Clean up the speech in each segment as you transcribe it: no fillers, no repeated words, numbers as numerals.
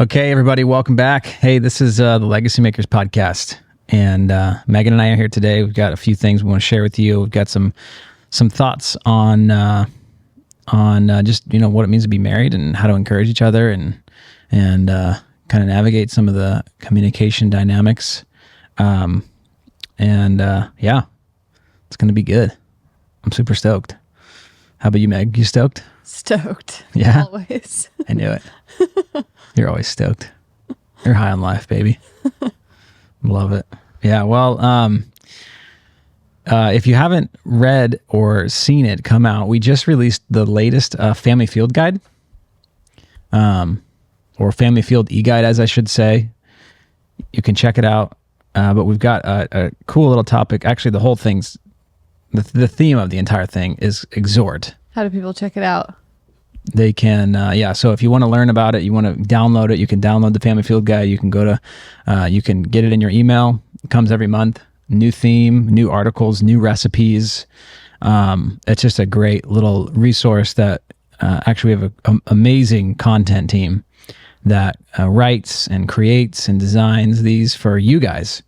Okay, everybody, welcome back. Hey, this is the Legacymakers podcast, and Megan and I are here today. We've got a few things we want to share with you. We've got some thoughts on just what it means to be married and how to encourage each other and kind of navigate some of the communication dynamics. Yeah, it's going to be good. I'm super stoked. How about you, Meg? You stoked? Stoked. Yeah. Always. I knew it. You're always stoked. You're high on life, baby. Love it. Yeah. Well, if you haven't read or seen it come out, we just released the latest Family Field Guide, or Family Field e-Guide, as I should say. You can check it out. But we've got a cool little topic. Actually, the whole thing's, the theme of the entire thing is Exhort. How do people check it out? They can, so if you want to learn about it, you want to download it, you can download the Family Field Guide. You can go to, you can get it in your email. It comes every month. New theme, new articles, new recipes. It's just a great little resource that actually we have an amazing content team that writes and creates and designs these for you guys.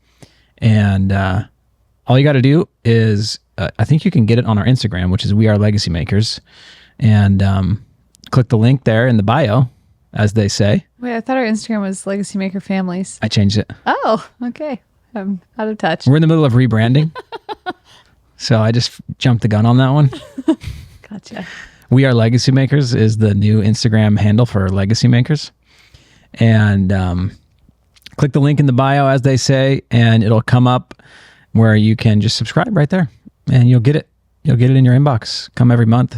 And all you got to do is, I think you can get it on our Instagram, which is We Are Legacymakers. And click the link there in the bio, as they say. Wait, I thought our Instagram was Legacy Maker Families. I changed it. Oh, okay. I'm out of touch. We're in the middle of rebranding. So I just jumped the gun on that one. Gotcha. We Are Legacymakers is the new Instagram handle for Legacymakers. And click the link in the bio, as they say, and it'll come up where you can just subscribe right there. And you'll get it. You'll get it in your inbox. Come every month.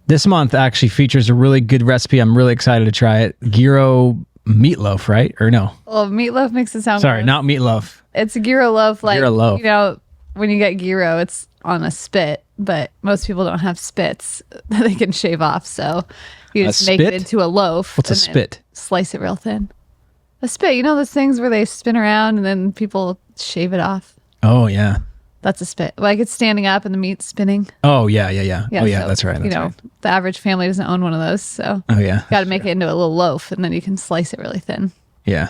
This month actually features a really good recipe. I'm really excited to try it. Gyro meatloaf, right? Or no? Well, meatloaf makes it sound Sorry, gross. not meatloaf. It's a gyro loaf. Like, gyro loaf. When you get gyro, it's on a spit, but most people don't have spits that they can shave off. So you just make it into a loaf. What's a spit? Slice it real thin. A spit, those things where they spin around and then people shave it off. Oh, yeah. That's a spit. Like it's standing up and the meat's spinning. Oh, yeah. Oh, yeah, so, that's right. Right. The average family doesn't own one of those. So got to make it into a little loaf and then you can slice it really thin. Yeah.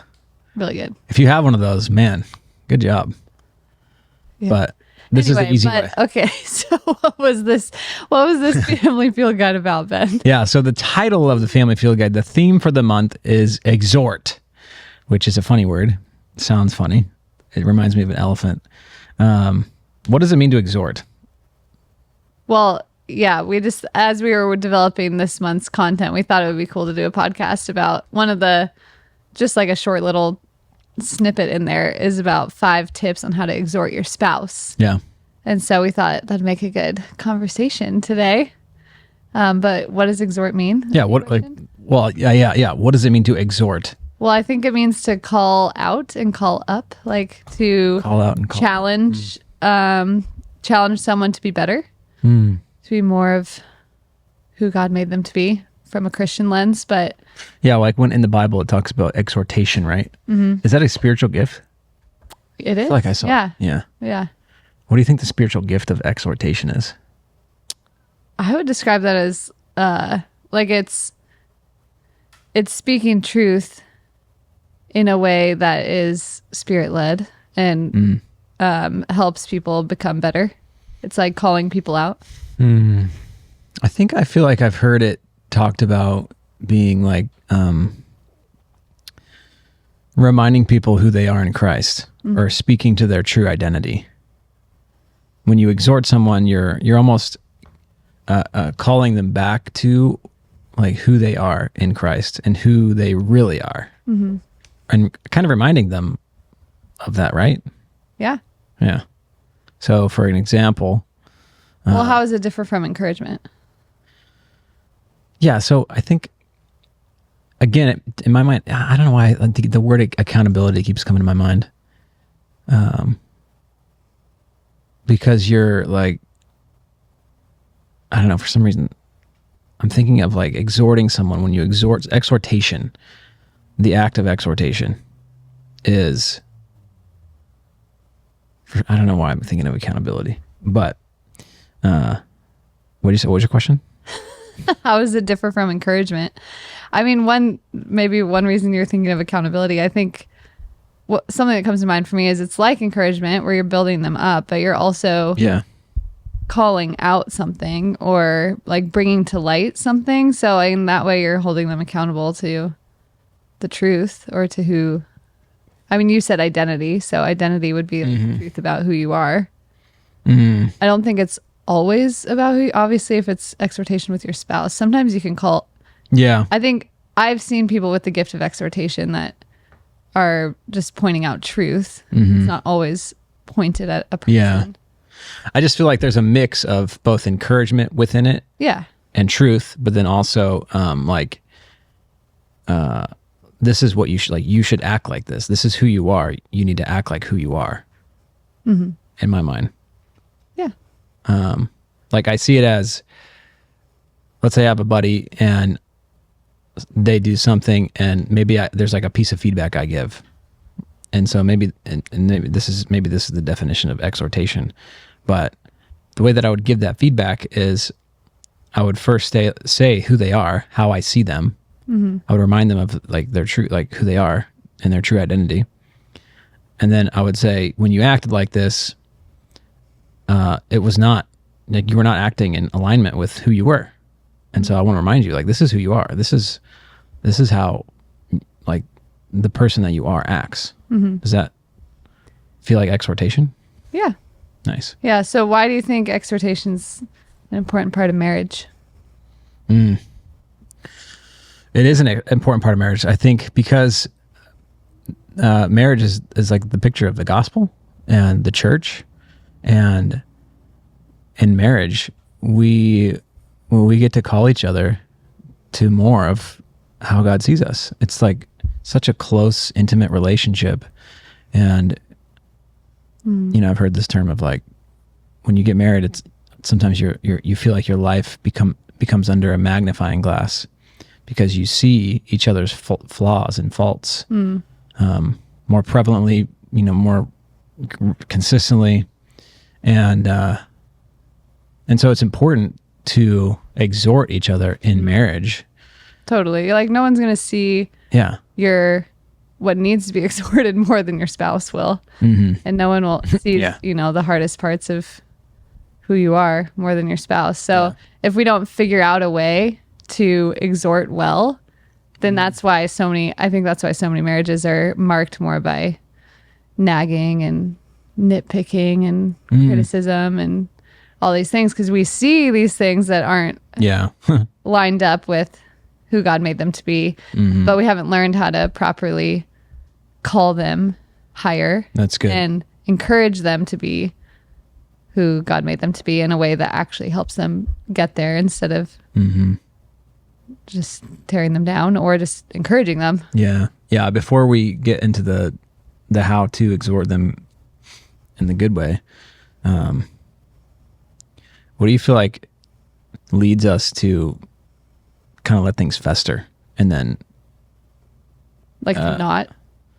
Really good. If you have one of those, man, good job. Yeah. But this is the easy way. Okay, so what was this Family Field Guide about, Ben? Yeah, so the title of the Family Field Guide, the theme for the month is Exhort, which is a funny word. It sounds funny. It reminds me of an elephant. What does it mean to exhort? Well, yeah, as we were developing this month's content, we thought it would be cool to do a podcast about just like a short little snippet in there is about 5 tips on how to exhort your spouse. Yeah. And so we thought that'd make a good conversation today. But what does exhort mean? Yeah. What does it mean to exhort? Well, I think it means to call out and call up, like to call out and call challenge, challenge someone to be better, to be more of who God made them to be from a Christian lens. But yeah, like when in the Bible it talks about exhortation, right? Mm-hmm. Is that a spiritual gift? It is. I feel like I saw. Yeah. Yeah. Yeah. What do you think the spiritual gift of exhortation is? I would describe that as like it's speaking truth in a way that is spirit-led and helps people become better. It's like calling people out. I feel like I've heard it talked about being like reminding people who they are in Christ or speaking to their true identity. When you exhort someone, you're almost calling them back to like who they are in Christ and who they really are. Mm-hmm. And kind of reminding them of that, right? Yeah. Yeah. So for an example. Well, how does it differ from encouragement? Yeah. So I think, again, in my mind, I don't know why the word accountability keeps coming to my mind. Because you're like, I don't know, for some reason, I'm thinking of like exhorting someone. When you exhortation, the act of exhortation is, I don't know why I'm thinking of accountability, but what did you say? What was your question? How does it differ from encouragement? I mean, maybe one reason you're thinking of accountability, I think something that comes to mind for me is it's like encouragement where you're building them up, but you're also calling out something or like bringing to light something. So in that way, you're holding them accountable to the truth or to who. I mean, you said identity, so identity would be the truth about who you are. I don't think it's always about who. Obviously, if it's exhortation with your spouse, sometimes you can call. Yeah, I think I've seen people with the gift of exhortation that are just pointing out truth. It's not always pointed at a person. Yeah, I just feel like there's a mix of both encouragement within it, and truth, but then also this is what you should like. You should act like this. This is who you are. You need to act like who you are. In my mind. Yeah. Like I see it as, let's say I have a buddy and they do something, and maybe there's like a piece of feedback I give, and so maybe maybe this is the definition of exhortation, but the way that I would give that feedback is I would first say who they are, how I see them. I would remind them of like their true, like who they are and their true identity. And then I would say, when you acted like this, it was not like you were not acting in alignment with who you were. And so I want to remind you, like, this is who you are. This is how like the person that you are acts. Does that feel like exhortation? Yeah. Nice. Yeah. So why do you think exhortation's an important part of marriage? It is an important part of marriage, I think, because marriage is like the picture of the gospel and the church. And in marriage, we get to call each other to more of how God sees us. It's like such a close, intimate relationship. And, you know, I've heard this term of like, when you get married, it's sometimes you feel like your life becomes under a magnifying glass, because you see each other's flaws and faults more prevalently, you know, more consistently, and so it's important to exhort each other in marriage. Totally, like no one's gonna see what needs to be exhorted more than your spouse will, and no one will see you know, the hardest parts of who you are more than your spouse. So if we don't figure out a way to exhort well, then that's why so many marriages are marked more by nagging and nitpicking and criticism and all these things, because we see these things that aren't lined up with who God made them to be, but we haven't learned how to properly call them higher. That's good. And encourage them to be who God made them to be in a way that actually helps them get there, instead of just tearing them down or just encouraging them. Yeah. Before we get into the how to exhort them in the good way, what do you feel like leads us to kind of let things fester and then like to not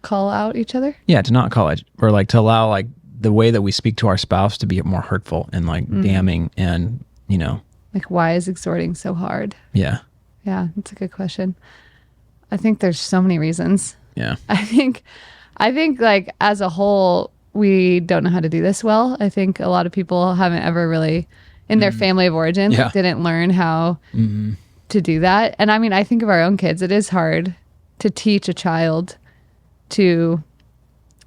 call out each other? Yeah, to not call it, or like to allow like the way that we speak to our spouse to be more hurtful and like damning, and you know, like why is exhorting so hard? Yeah, that's a good question. I think there's so many reasons. Yeah. I think like as a whole, we don't know how to do this well. I think a lot of people haven't ever really, in their family of origin, didn't learn how to do that. And I mean, I think of our own kids. It is hard to teach a child to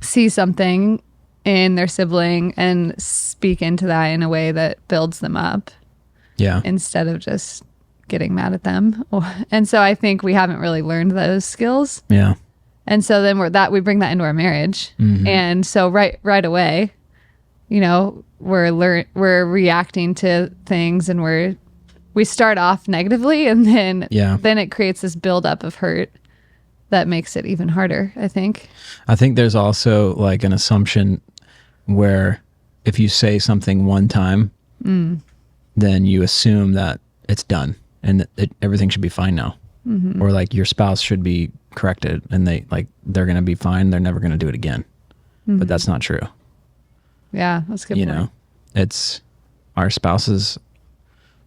see something in their sibling and speak into that in a way that builds them up. Yeah. Instead of just getting mad at them. And so I think we haven't really learned those skills. Yeah. And so then we bring that into our marriage. And so right away, you know, we're reacting to things, and we start off negatively, and then it creates this buildup of hurt that makes it even harder, I think. I think there's also like an assumption where if you say something one time, then you assume that it's done and everything should be fine now. Or like your spouse should be corrected and they're going to be fine. They're never going to do it again. But that's not true. Yeah, that's a good point. You know, it's our spouses.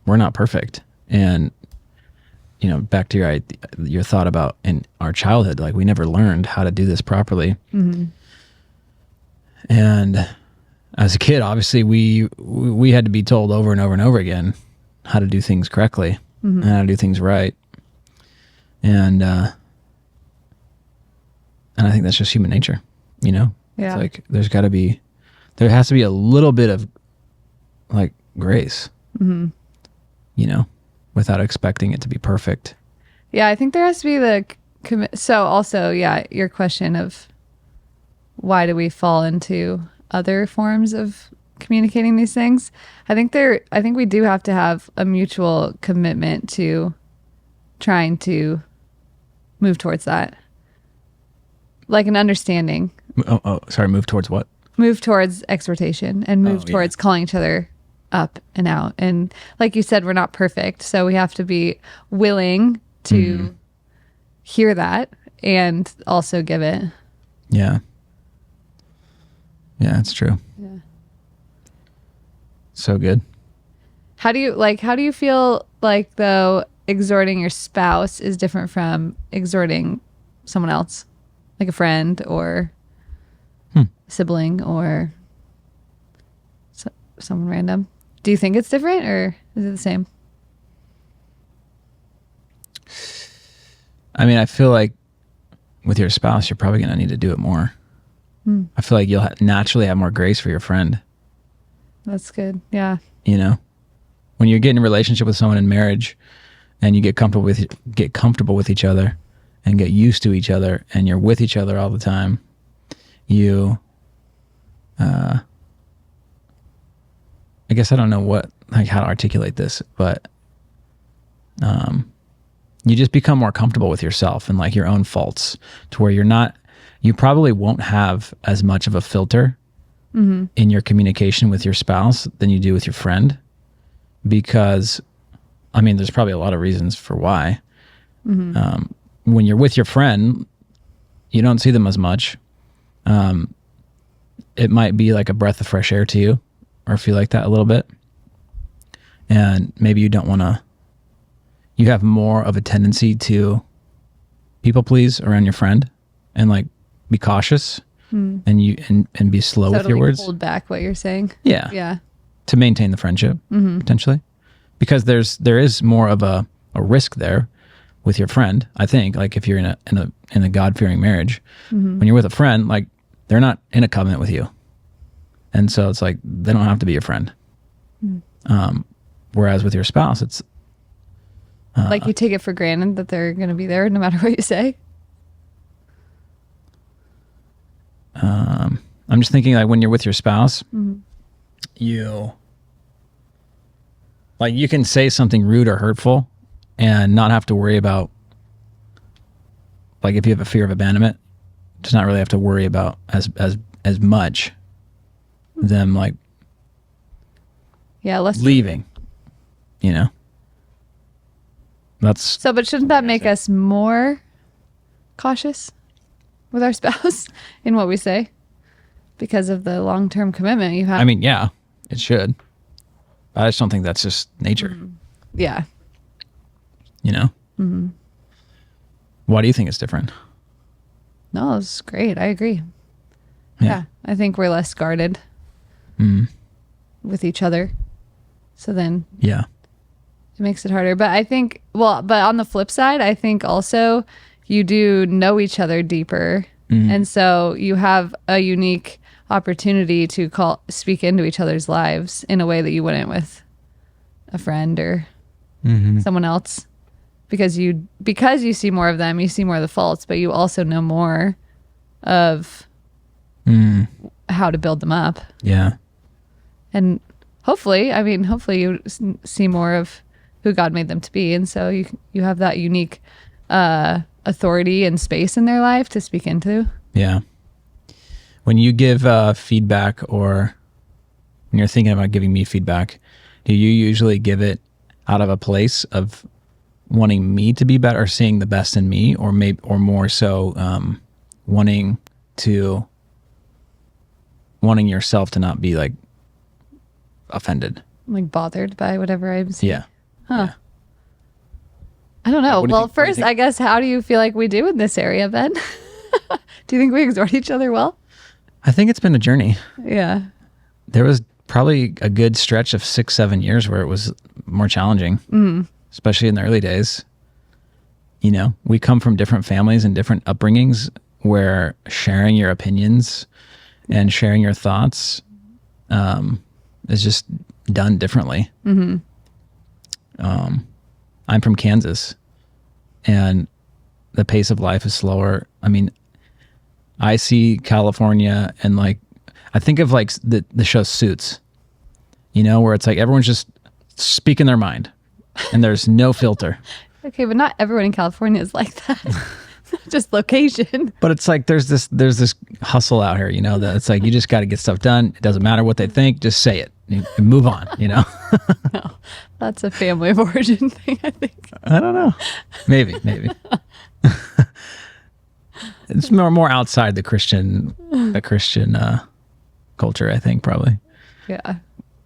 We're not perfect. And back to your thought about in our childhood, like we never learned how to do this properly. And as a kid, obviously we had to be told over and over and over again how to do things correctly and how to do things right. And I think that's just human nature, Yeah. It's like there has to be a little bit of like grace, without expecting it to be perfect. Yeah, I think there has to be so also, your question of why do we fall into other forms of communicating these things? I think we do have to have a mutual commitment to trying to move towards that. Like an understanding. Sorry, move towards what? Move towards exhortation and move towards calling each other up and out. And like you said, we're not perfect. So we have to be willing to hear that and also give it. Yeah. Yeah, it's true. Yeah. So good. How do you feel like though exhorting your spouse is different from exhorting someone else? Like a friend or sibling or someone random. Do you think it's different or is it the same? I mean, I feel like with your spouse, you're probably going to need to do it more. I feel like you'll naturally have more grace for your friend. That's good. Yeah. When you get in a relationship with someone in marriage and you get comfortable with each other and get used to each other and you're with each other all the time, you I guess I don't know how to articulate this, but you just become more comfortable with yourself and like your own faults to where you probably won't have as much of a filter in your communication with your spouse than you do with your friend, because I mean, there's probably a lot of reasons for why. When you're with your friend, you don't see them as much. It might be like a breath of fresh air to you or feel like that a little bit. And maybe you have more of a tendency to people please around your friend and like be cautious and be slow with your words. Hold back what you're saying. Yeah. Yeah. To maintain the friendship potentially, because there is more of a risk there with your friend. I think like if you're in a God-fearing marriage, when you're with a friend, like they're not in a covenant with you. And so it's like, they don't have to be your friend. Whereas with your spouse, it's like you take it for granted that they're going to be there no matter what you say. I'm just thinking like when you're with your spouse, you can say something rude or hurtful and not have to worry about, like if you have a fear of abandonment, just not really have to worry about as much them like less leaving, that's so. But shouldn't that make us more cautious with our spouse in what we say because of the long-term commitment you have? I mean, yeah, it should. I just don't think that's just nature. Yeah. Why do you think it's different? No, it's great. I agree. Yeah. I think we're less guarded with each other. So then it makes it harder. But I think, but on the flip side, I think also you do know each other deeper. And so you have a unique opportunity to speak into each other's lives in a way that you wouldn't with a friend or someone else. Because you see more of them, you see more of the faults, but you also know more of how to build them up. Yeah. And hopefully you see more of who God made them to be. And so you have that unique authority and space in their life to speak into. Yeah. When you give feedback, or when you're thinking about giving me feedback, do you usually give it out of a place of wanting me to be better, or seeing the best in me, or more so wanting yourself to not be like offended, Like bothered by whatever I'm saying? Yeah. Huh. I don't know. What do you Well, think- what do you first, think? I guess, how do you feel like we do in this area, Ben? Do you think we exhort each other well? I think it's been a journey. Yeah. There was probably a good stretch of 6-7 years where it was more challenging, especially in the early days. You know, we come from different families and different upbringings where sharing your opinions and sharing your thoughts is just done differently. I'm from Kansas, and the pace of life is slower. I mean, I see California and like, I think of like the show Suits, you know, where it's like everyone's just speaking their mind and there's no filter. Okay, but not everyone in California is like that. Just location. But it's like there's this hustle out here, you know, that it's like you just got to get stuff done. It doesn't matter what they think, just say it and move on, you know. No, that's a family of origin thing, I think. I don't know. Maybe. It's more outside the Christian culture, I think, probably. Yeah.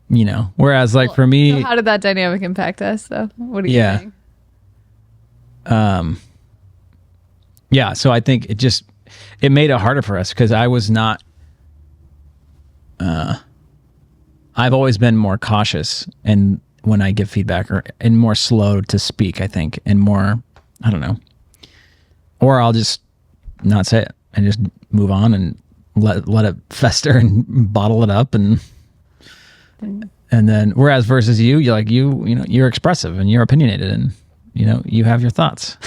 You know, whereas like for me, So how did that dynamic impact us, though? What are you Yeah. saying? yeah, so I think it made it harder for us because I was not, I've always been more cautious and when I give feedback and more slow to speak, I think, and more, I don't know, or I'll just not say it and just move on and let it fester and bottle it up and then whereas versus you're like, you know, you're expressive and you're opinionated and, you know, you have your thoughts.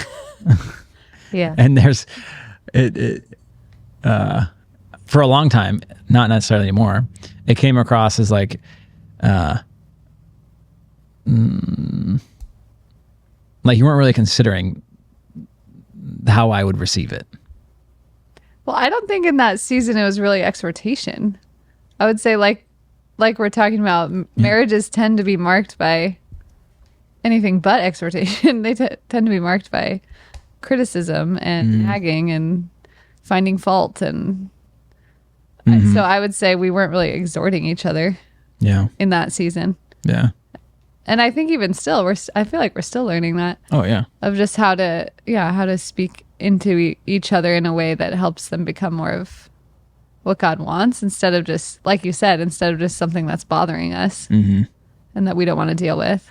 Yeah. And there's for a long time, not necessarily anymore, it came across as like like you weren't really considering how I would receive it. Well, I don't think in that season it was really exhortation. I would say like we're talking about, marriages tend to be marked by anything but exhortation. They tend to be marked by criticism and nagging and finding fault. And so I would say we weren't really exhorting each other Yeah. in that season. Yeah. And I think even still, I feel like we're still learning that, Oh, yeah. of just how to speak into each other in a way that helps them become more of what God wants, instead of just, like you said, instead of just something that's bothering us and that we don't want to deal with.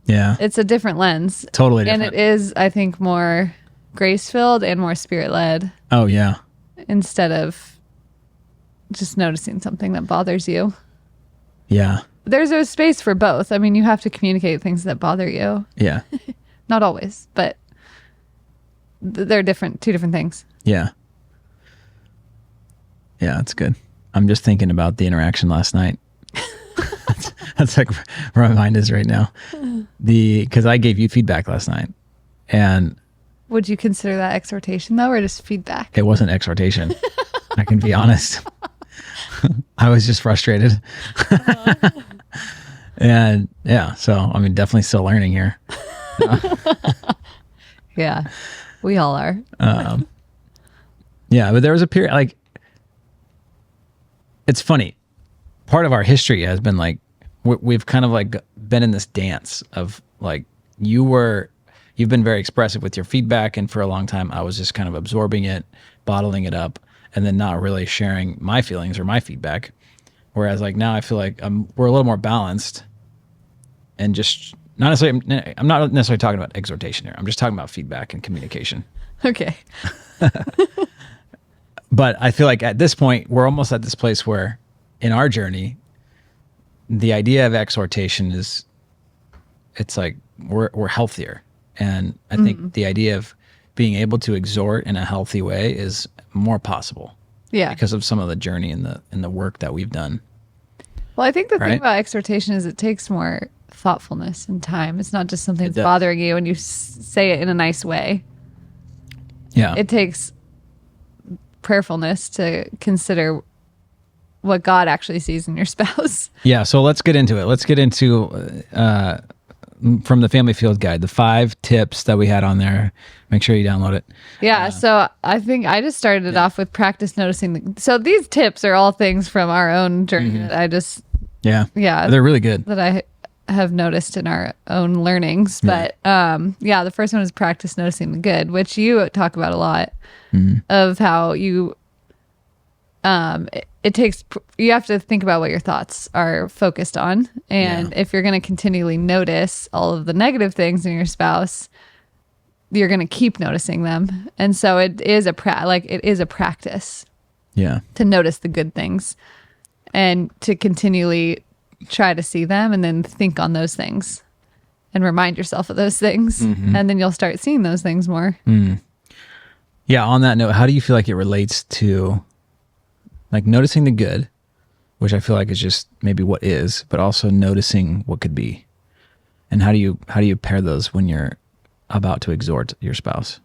Yeah. It's a different lens. Totally different. And it is, I think, more grace-filled and more spirit-led, Oh, yeah. instead of just noticing something that bothers you. Yeah. There's a space for both. I mean, you have to communicate things that bother you. Yeah. Not always, but they're different, two different things. Yeah. Yeah, that's good. I'm just thinking about the interaction last night. That's like where my mind is right now. Because I gave you feedback last night, and Would you consider that exhortation, though, or just feedback? it wasn't exhortation. I can be honest. I was just frustrated. And yeah, so I mean, definitely still learning here. Yeah, we all are. Yeah, but there was a period, like, it's funny. Part of our history has been like, we've kind of like been in this dance of like, you've been very expressive with your feedback, and for a long time I was just kind of absorbing it, bottling it up, and then not really sharing my feelings or my feedback. Whereas like now I feel like we're a little more balanced, and just not necessarily, I'm not necessarily talking about exhortation here. I'm just talking about feedback and communication. Okay. But I feel like at this point, we're almost at this place where in our journey, the idea of exhortation is, it's like we're healthier. And I think the idea of being able to exhort in a healthy way is more possible. Yeah. Because of some of the journey and the work that we've done. Well, I think the Right? thing about exhortation is it takes more thoughtfulness and time. It's not just something that's does. bothering you and you say it in a nice way. Yeah. It takes prayerfulness to consider what God actually sees in your spouse. Yeah. So let's get into it. Let's get into, from the Family Field Guide, the 5 tips that we had on there. Make sure you download it. Yeah. So I think I just started it off with practice noticing. So these tips are all things from our own journey that I just, Yeah. yeah, They're really good. that I have noticed in our own learnings. But the first one is practice noticing the good, which you talk about a lot, of how you it takes, you have to think about what your thoughts are focused on. And if you're going to continually notice all of the negative things in your spouse, you're going to keep noticing them. And so it is a practice to notice the good things and to continually try to see them and then think on those things and remind yourself of those things. And then you'll start seeing those things more. Yeah. On that note, how do you feel like it relates to like noticing the good, which I feel like is just maybe what is, but also noticing what could be? And how do you pair those when you're about to exhort your spouse?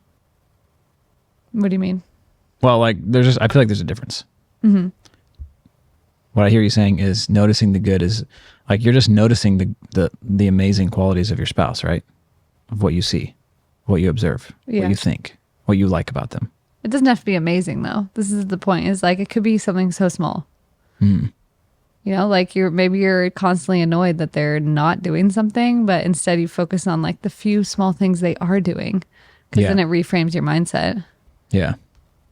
What do you mean? Well, like I feel like there's a difference. What I hear you saying is noticing the good is like you're just noticing the amazing qualities of your spouse, right? Of what you see, what you observe, what you think, what you like about them. It doesn't have to be amazing though. This is the point, is like it could be something so small. You know, like maybe you're constantly annoyed that they're not doing something, but instead you focus on like the few small things they are doing, because then it reframes your mindset. Yeah.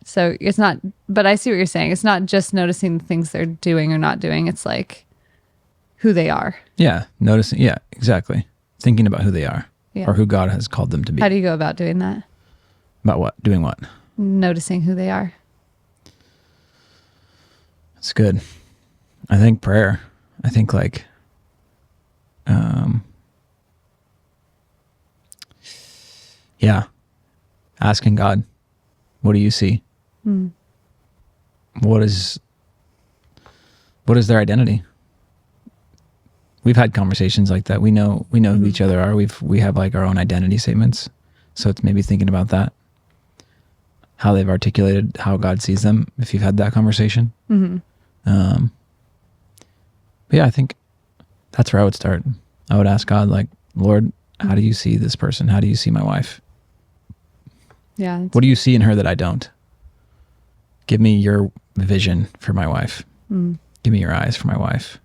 So it's not, but I see what you're saying. It's not just noticing the things they're doing or not doing. It's like who they are. Yeah. Noticing. Yeah, exactly. Thinking about who they are or who God has called them to be. How do you go about doing that? About what? Doing what? Noticing who they are. That's good. I think prayer. I think like, asking God, what do you see? What is their identity? We've had conversations like that. We know who each other are. We have like our own identity statements. So it's maybe thinking about that, how they've articulated how God sees them, if you've had that conversation. But yeah, I think that's where I would start. I would ask God, like, Lord, how do you see this person? How do you see my wife? Yeah. What do you see in her that I don't? Give me your vision for my wife. Give me your eyes for my wife.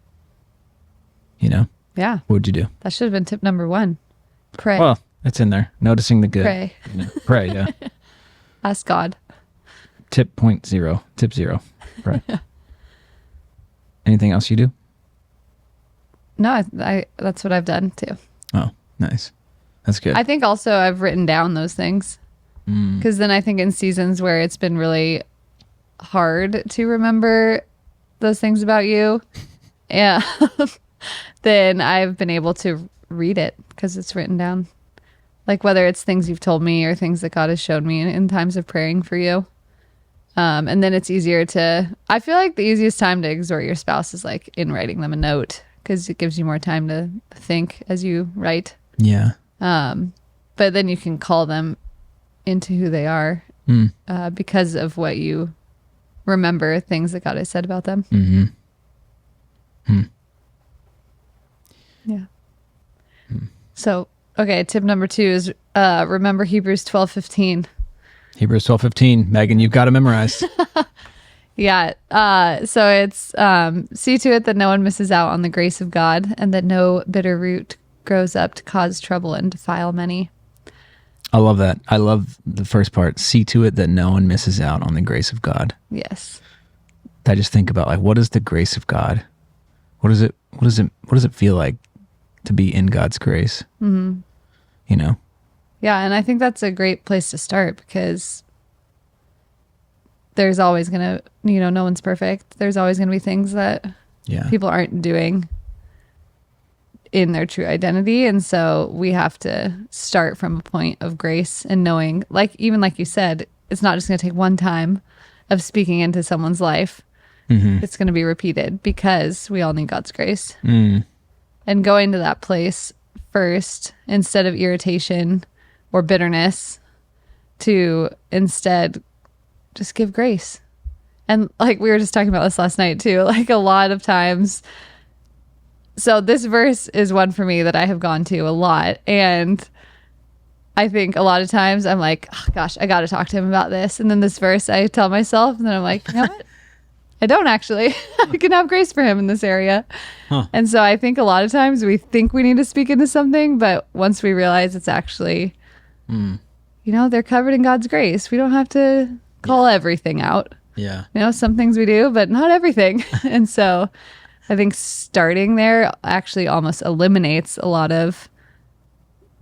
You know? Yeah. What would you do? That should have been tip number 1. Pray. Well, it's in there. Noticing the good. Pray. You know, pray, yeah. Ask God. Tip 0. Tip 0. Pray. Anything else you do? No, I that's what I've done too. Oh, nice. That's good. I think also I've written down those things, because then I think in seasons where it's been really hard to remember those things about you, then I've been able to read it because it's written down. Like whether it's things you've told me or things that God has shown me in times of praying for you. And then it's easier to, I feel like the easiest time to exhort your spouse is like in writing them a note, because it gives you more time to think as you write. Yeah. But then you can call them into who they are because of what you remember, things that God has said about them. Yeah. So, okay, tip number 2 is remember Hebrews 12:15. Hebrews 12:15. Megan, you've got to memorize. Yeah. So it's see to it that no one misses out on the grace of God, and that no bitter root grows up to cause trouble and defile many. I love that. I love the first part. See to it that no one misses out on the grace of God. Yes. I just think about like, what is the grace of God? What does it feel like to be in God's grace? You know? Yeah. And I think that's a great place to start, because there's always going to, no one's perfect. There's always going to be things that people aren't doing in their true identity. And so we have to start from a point of grace and knowing, like, even like you said, it's not just going to take one time of speaking into someone's life. It's going to be repeated, because we all need God's grace. And going to that place first, instead of irritation or bitterness, to instead just give grace. And like we were just talking about this last night too, like a lot of times. So this verse is one for me that I have gone to a lot. And I think a lot of times I'm like, oh gosh, I got to talk to him about this. And then this verse I tell myself, and then I'm like, you know what? I don't actually. I can have grace for him in this area. Huh. And so I think a lot of times we think we need to speak into something, but once we realize it's actually, they're covered in God's grace. We don't have to call everything out. Yeah. Some things we do, but not everything. And so I think starting there actually almost eliminates a lot of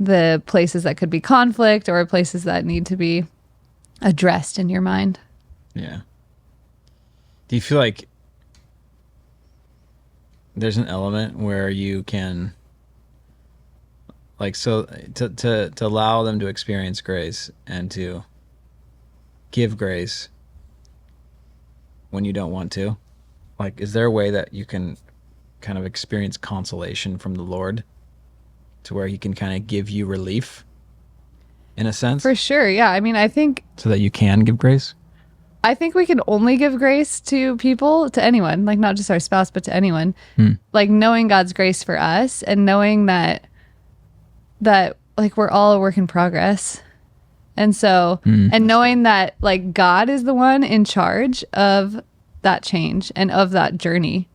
the places that could be conflict or places that need to be addressed in your mind. Yeah. Do you feel like there's an element where you can, like, so to allow them to experience grace and to give grace when you don't want to? Like, is there a way that you can kind of experience consolation from the Lord to where he can kind of give you relief in a sense? For sure. Yeah. I mean, I think So that you can give grace? I think we can only give grace to people, to anyone, like not just our spouse, but to anyone. Like knowing God's grace for us and knowing that like we're all a work in progress. And so, and knowing that like God is the one in charge of that change and of that journey.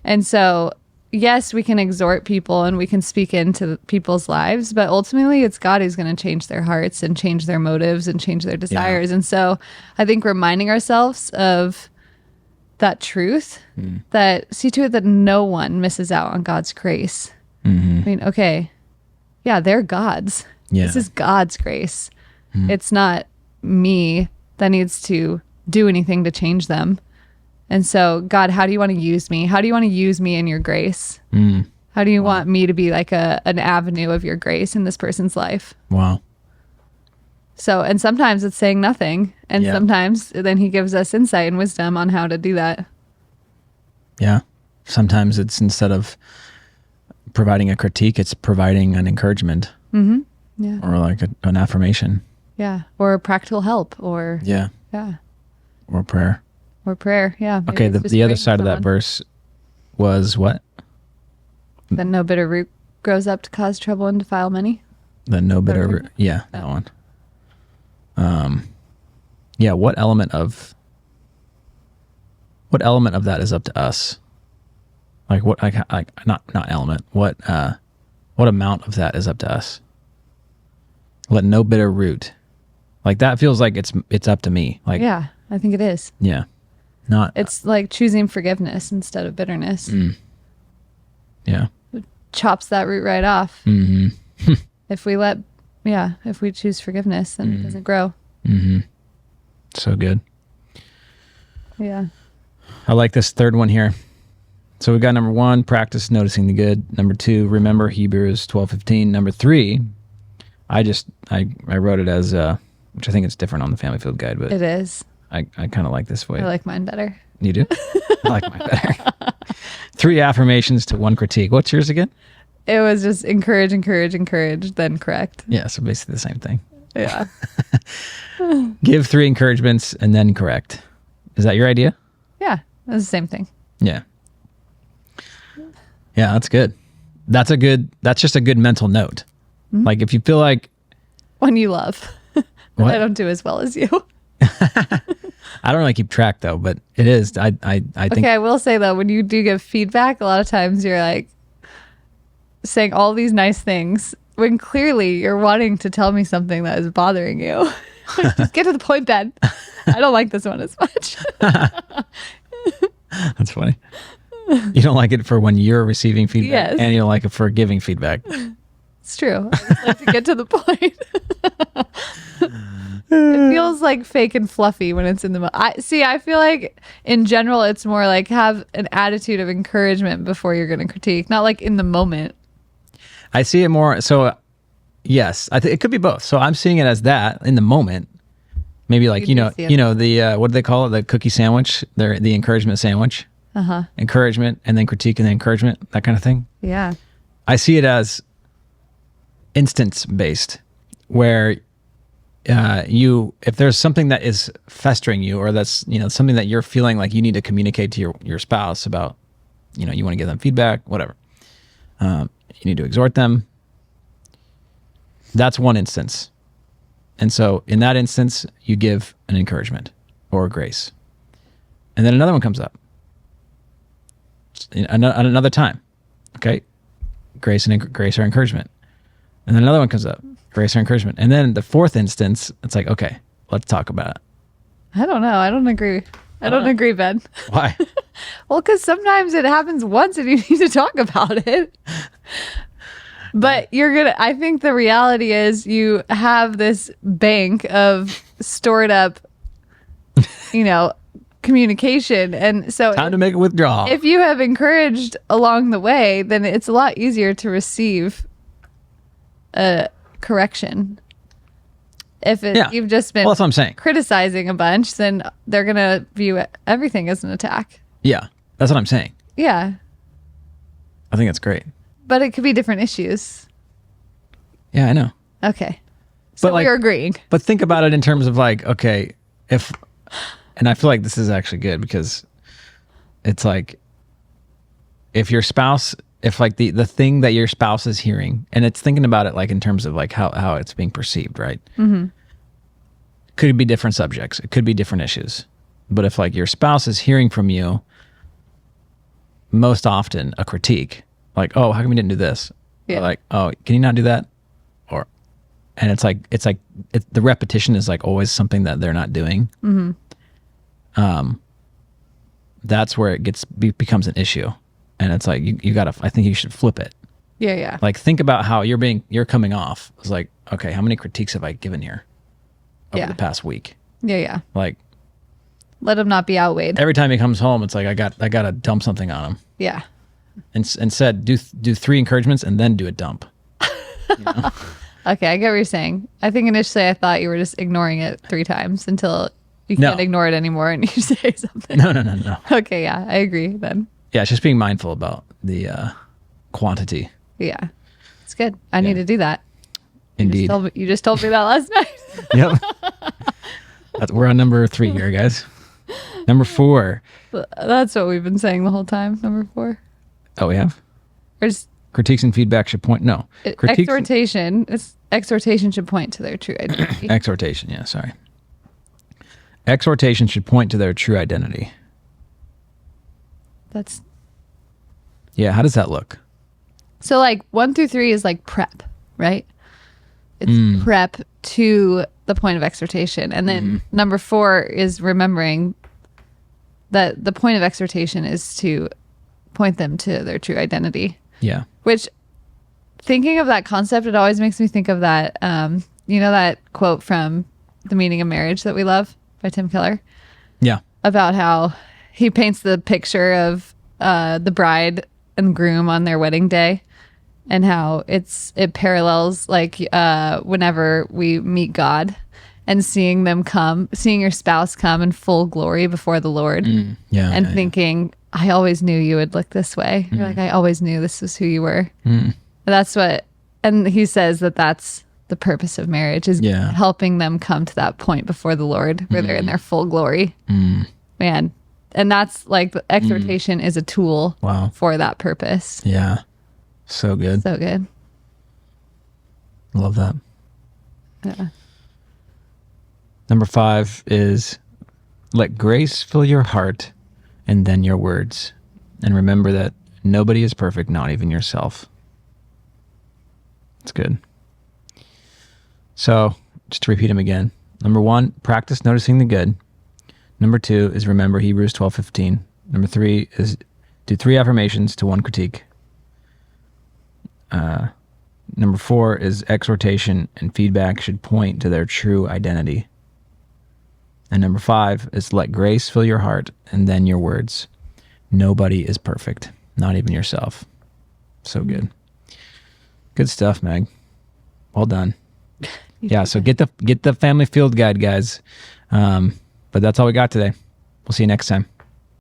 And so, yes, we can exhort people and we can speak into people's lives, but ultimately it's God who's going to change their hearts and change their motives and change their desires. And so I think reminding ourselves of that truth, that see to it that no one misses out on God's grace. I mean, okay, yeah, they're God's. Yeah. This is God's grace. It's not me that needs to do anything to change them. And so, God, how do you want to use me? How do you want to use me in your grace? How do you want me to be like an avenue of your grace in this person's life? Wow. So, and sometimes it's saying nothing. And sometimes then he gives us insight and wisdom on how to do that. Yeah. Sometimes it's instead of providing a critique, it's providing an encouragement. Yeah. Or like an affirmation. Yeah. Or practical help or Yeah. Or prayer. Or prayer. Yeah. Maybe Okay. it's just The other praying side of that someone. verse was what? That no bitter root grows up to cause trouble and defile many. The no bitter. Yeah. That one. Yeah. What element of that is up to us? Like what, not element. What amount of that is up to us? Let no bitter root. Like that feels like it's up to me. Like, Yeah, I think it is. yeah, not, It's like choosing forgiveness instead of bitterness. yeah. Chops that root right off. If we choose forgiveness, then it doesn't grow. So good. Yeah. I like this third one here. So we've got number 1, practice noticing the good. Number 2, remember Hebrews 12:15. Number 3, I wrote it as, which I think it's different on the Family Field Guide, but It is. I kind of like this way. I like mine better. You do? I like mine better. 3 affirmations to 1 critique. What's yours again? It was just encourage, then correct. Yeah, so basically the same thing. Yeah. Give 3 encouragements and then correct. Is that your idea? Yeah. It's the same thing. Yeah. Yeah, that's good. That's just a good mental note. Like if you feel like, One you love. What? I don't do as well as you. I don't really keep track though, but it is. I think. Okay, I will say though, when you do give feedback, a lot of times you're like saying all these nice things when clearly you're wanting to tell me something that is bothering you. Just get to the point, Ben. I don't like this one as much. That's funny. You don't like it for when you're receiving feedback, Yes. and you don't like it for giving feedback. It's true. I just like to get to the point. It feels like fake and fluffy when it's in the I feel like in general it's more like have an attitude of encouragement before you're going to critique, not like in the moment. I see it more. So, yes, I think it could be both. So I'm seeing it as that in the moment. Maybe like You do see it. the what do they call it? The cookie sandwich. The encouragement sandwich. Encouragement and then critique and then encouragement. That kind of thing. Yeah. I see it as instance based, where if there's something that is festering you, or that's something that you're feeling like you need to communicate to your spouse about, you want to give them feedback, whatever. You need to exhort them. That's one instance. And so in that instance, you give an encouragement or grace. And then another one comes up. Another time. Okay. Grace or encouragement. And then another one comes up. Grace or encouragement. And then the fourth instance, it's like, okay, let's talk about it. I don't know. I don't agree. I don't agree, Ben. Why? Well, because sometimes it happens once and you need to talk about it. But I think the reality is you have this bank of stored up, communication. And so time to make a withdrawal. If you have encouraged along the way, then it's a lot easier to receive a correction. If you've just been that's what I'm saying. Criticizing a bunch, then they're going to view everything as an attack. Yeah, that's what I'm saying. Yeah. I think that's great. But it could be different issues. Yeah, I know. Okay. So we're agreeing. But think about it in terms of like, okay, and I feel like this is actually good because it's like, if your spouse, if like the thing that your spouse is hearing, and it's thinking about it like in terms of like how it's being perceived, right? Mm-hmm. Could be different subjects. It could be different issues. But if like your spouse is hearing from you most often a critique, like, oh, how come you didn't do this? Yeah. Or like, oh, can you not do that? And it's like the repetition is like always something that they're not doing. Mm-hmm. That's where it becomes an issue. And it's like, you gotta, I think you should flip it. Yeah, yeah. Like think about how you're coming off. It's like, okay, how many critiques have I given here over the past week? Yeah, yeah. Like, let him not be outweighed. every time he comes home, it's like, I gotta dump something on him. Yeah. And said, do 3 encouragements and then do a dump. Okay, I get what you're saying. I think initially I thought you were just ignoring it 3 times until you can't ignore it anymore and you say something. No. Okay, yeah, I agree then. Yeah, it's just being mindful about the quantity. Yeah, it's good. I need to do that. Indeed. You just told me that last night. Yep. We're on number 3 here, guys. Number 4. That's what we've been saying the whole time. Number 4. Oh, we have? Or just critiques and feedback should point. No. Exhortation. Exhortation should point to their true identity. Exhortation. Yeah. Sorry. Exhortation should point to their true identity. Yeah. How does that look? So like 1 through 3 is like prep, right? It's prep to the point of exhortation. And then number 4 is remembering that the point of exhortation is to point them to their true identity. Yeah. Which, thinking of that concept, it always makes me think of that, that quote from The Meaning of Marriage that we love by Tim Keller? Yeah. About how he paints the picture of the bride and groom on their wedding day and how it parallels like whenever we meet God and seeing your spouse come in full glory before the Lord thinking, I always knew you would look this way. You're like, I always knew this was who you were. That's and he says that's the purpose of marriage is helping them come to that point before the Lord where they're in their full glory. Man. And that's like the exhortation is a tool for that purpose. Yeah. So good. So good. Love that. Yeah. Number 5 is let grace fill your heart and then your words. And remember that nobody is perfect, not even yourself. It's good. So just to repeat them again. Number 1, practice noticing the good. Number 2 is remember Hebrews 12:15. Number 3 is do 3 affirmations to 1 critique. Number 4 is exhortation and feedback should point to their true identity. And number 5 is let grace fill your heart and then your words. Nobody is perfect, not even yourself. So good. Good stuff, Meg. Well done. Yeah, so get the family field guide, guys. But that's all we got today. We'll see you next time.